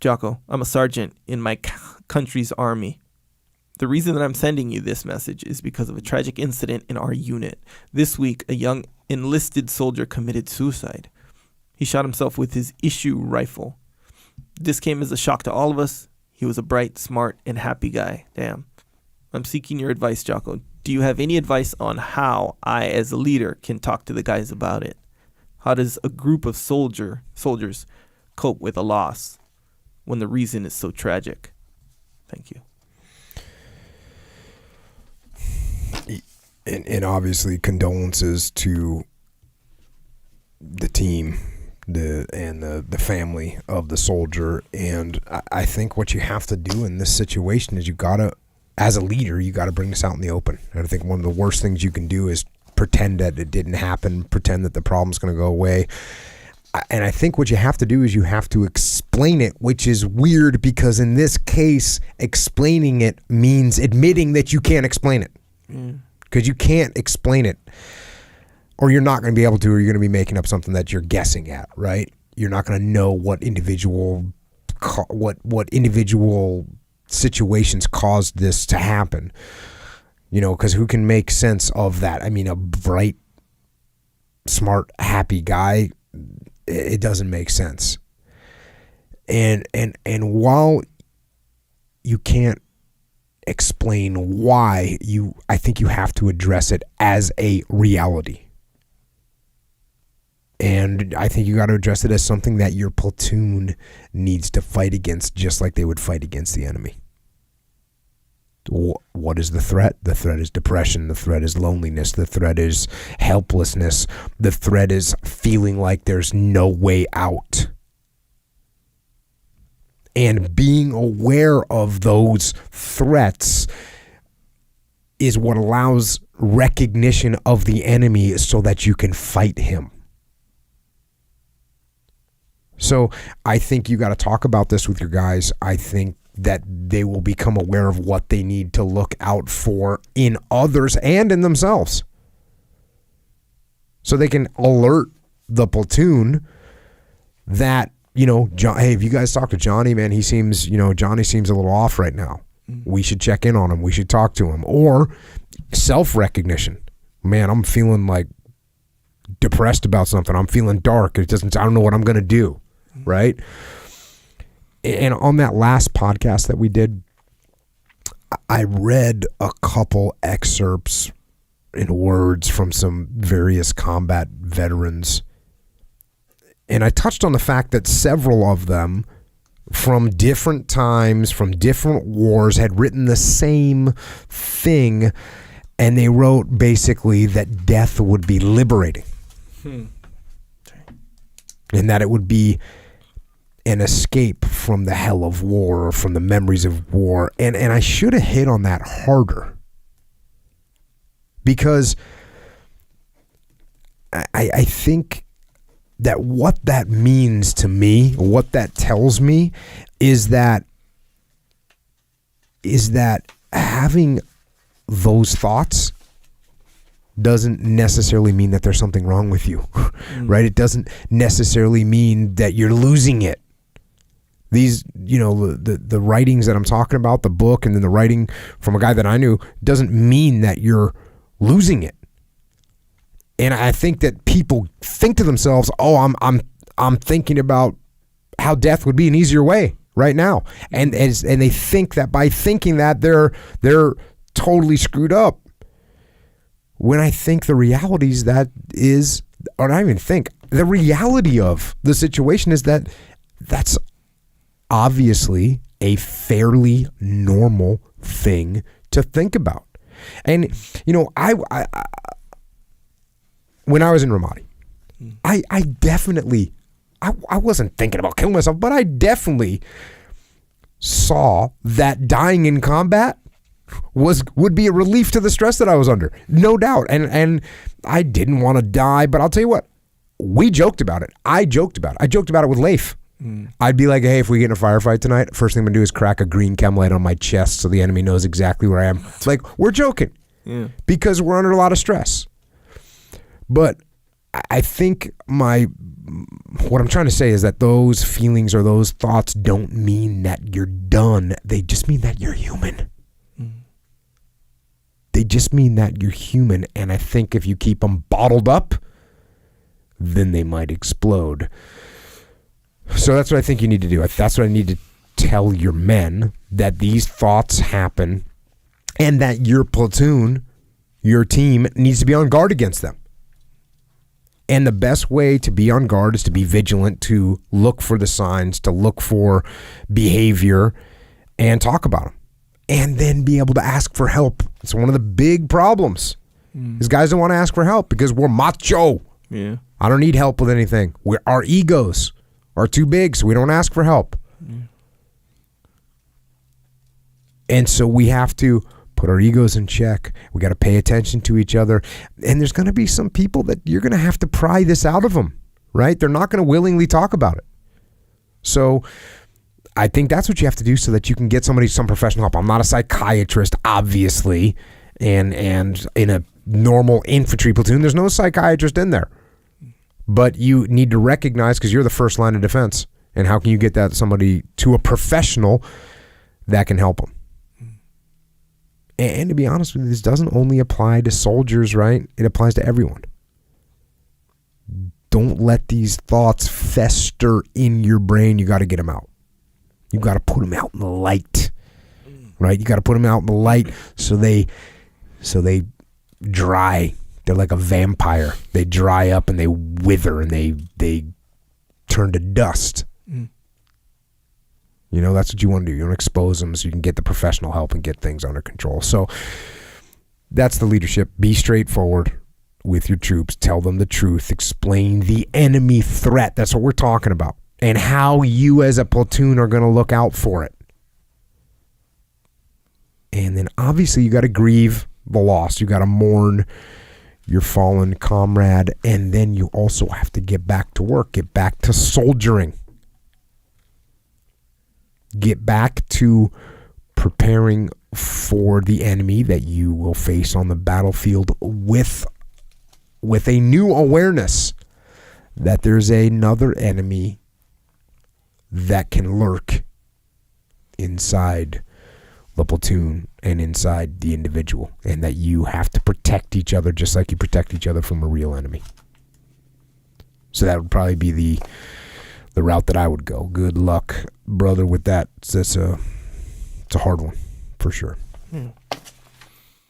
Jocko, I'm a sergeant in my country's army. The reason that I'm sending you this message is because of a tragic incident in our unit. This week, a young enlisted soldier committed suicide. He shot himself with his issue rifle. This came as a shock to all of us. He was a bright, smart, and happy guy. Damn. I'm seeking your advice, Jocko. Do you have any advice on how I, as a leader, can talk to the guys about it? How does a group of soldiers cope with a loss when the reason is so tragic? Thank you. And obviously condolences to the team and the family of the soldier. And I think what you have to do in this situation is as a leader, you got to bring this out in the open. And I think one of the worst things you can do is pretend that it didn't happen, pretend that the problem's going to go away. And I think what you have to do is you have to explain it, which is weird because in this case, explaining it means admitting that you can't explain it. Because you can't explain it, or you're not going to be able to, or you're going to be making up something that you're guessing at, right? You're not going to know what individual situations caused this to happen, because who can make sense of that? I mean, a bright, smart, happy guy, it doesn't make sense. And while you can't explain why, I think you have to address it as a reality. And I think you got to address it as something that your platoon needs to fight against, just like they would fight against the enemy. What is the threat? The threat is depression. The threat is loneliness. The threat is helplessness. The threat is feeling like there's no way out. And being aware of those threats is what allows recognition of the enemy so that you can fight him. So I think you got to talk about this with your guys. I think that they will become aware of what they need to look out for in others and in themselves. So they can alert the platoon that, hey, if you guys talk to Johnny, man, Johnny seems a little off right now. We should check in on him. We should talk to him. Or self-recognition. Man, I'm feeling like depressed about something. I'm feeling dark. I don't know what I'm going to do. Right? And on that last podcast that we did, I read a couple excerpts in words from some various combat veterans. And I touched on the fact that several of them from different times, from different wars, had written the same thing. And they wrote basically that death would be liberating. And that it would be an escape from the hell of war, or from the memories of war. And I should have hit on that harder. Because I think that what that means to me, what that tells me, is that having those thoughts doesn't necessarily mean that there's something wrong with you, right? It doesn't necessarily mean that you're losing it. These, the writings that I'm talking about, the book, and then the writing from a guy that I knew, doesn't mean that you're losing it. And I think that people think to themselves, "Oh, I'm thinking about how death would be an easier way right now," and they think that by thinking that they're totally screwed up. When I think the reality is the reality of the situation is that that's obviously a fairly normal thing to think about. And, I when I was in Ramadi, I definitely, I wasn't thinking about killing myself, but I definitely saw that dying in combat would be a relief to the stress that I was under, no doubt. And I didn't want to die, but I'll tell you what, we joked about it. I joked about it with Leif. I'd be like, hey, if we get in a firefight tonight, first thing I'm gonna do is crack a green chem light on my chest so the enemy knows exactly where I am. Like, we're joking because we're under a lot of stress. But I think what I'm trying to say is that those feelings or those thoughts don't mean that you're done. They just mean that you're human. They just mean that you're human. And I think if you keep them bottled up, then they might explode. So that's what I think you need to do. That's what I need to tell your men, that these thoughts happen and that your platoon, your team, needs to be on guard against them. And the best way to be on guard is to be vigilant, to look for the signs, to look for behavior and talk about them. And then be able to ask for help. It's one of the big problems. Is guys don't want to ask for help because we're macho. Yeah. I don't need help with anything. Our egos are too big, so we don't ask for help. And so we have to put our egos in check. We got to pay attention to each other. And there's going to be some people that you're going to have to pry this out of them, right? They're not going to willingly talk about it. So I think that's what you have to do so that you can get somebody some professional help. I'm not a psychiatrist, obviously, and in a normal infantry platoon, there's no psychiatrist in there. But you need to recognize, because you're the first line of defense, and how can you get that somebody to a professional that can help them? And to be honest with you, this doesn't only apply to soldiers, right? It applies to everyone. Don't let these thoughts fester in your brain. You got to get them out. You got to put them out in the light, right? You got to put them out in the light so they dry. They're like a vampire. They dry up and they wither and they turn to dust. You know, that's what you want to do. You want to expose them so you can get the professional help and get things under control. So that's the leadership. Be straightforward with your troops. Tell them the truth. Explain the enemy threat. That's what we're talking about. And how you as a platoon are going to look out for it. And then obviously you got to grieve the loss. You got to mourn your fallen comrade. And then you also have to get back to work. Get back to soldiering. Get back to preparing for the enemy that you will face on the battlefield with a new awareness that there's another enemy that can lurk inside the platoon and inside the individual, and that you have to protect each other just like you protect each other from a real enemy. So that would probably be the route that I would go. Good luck, brother, with that. It's a hard one for sure.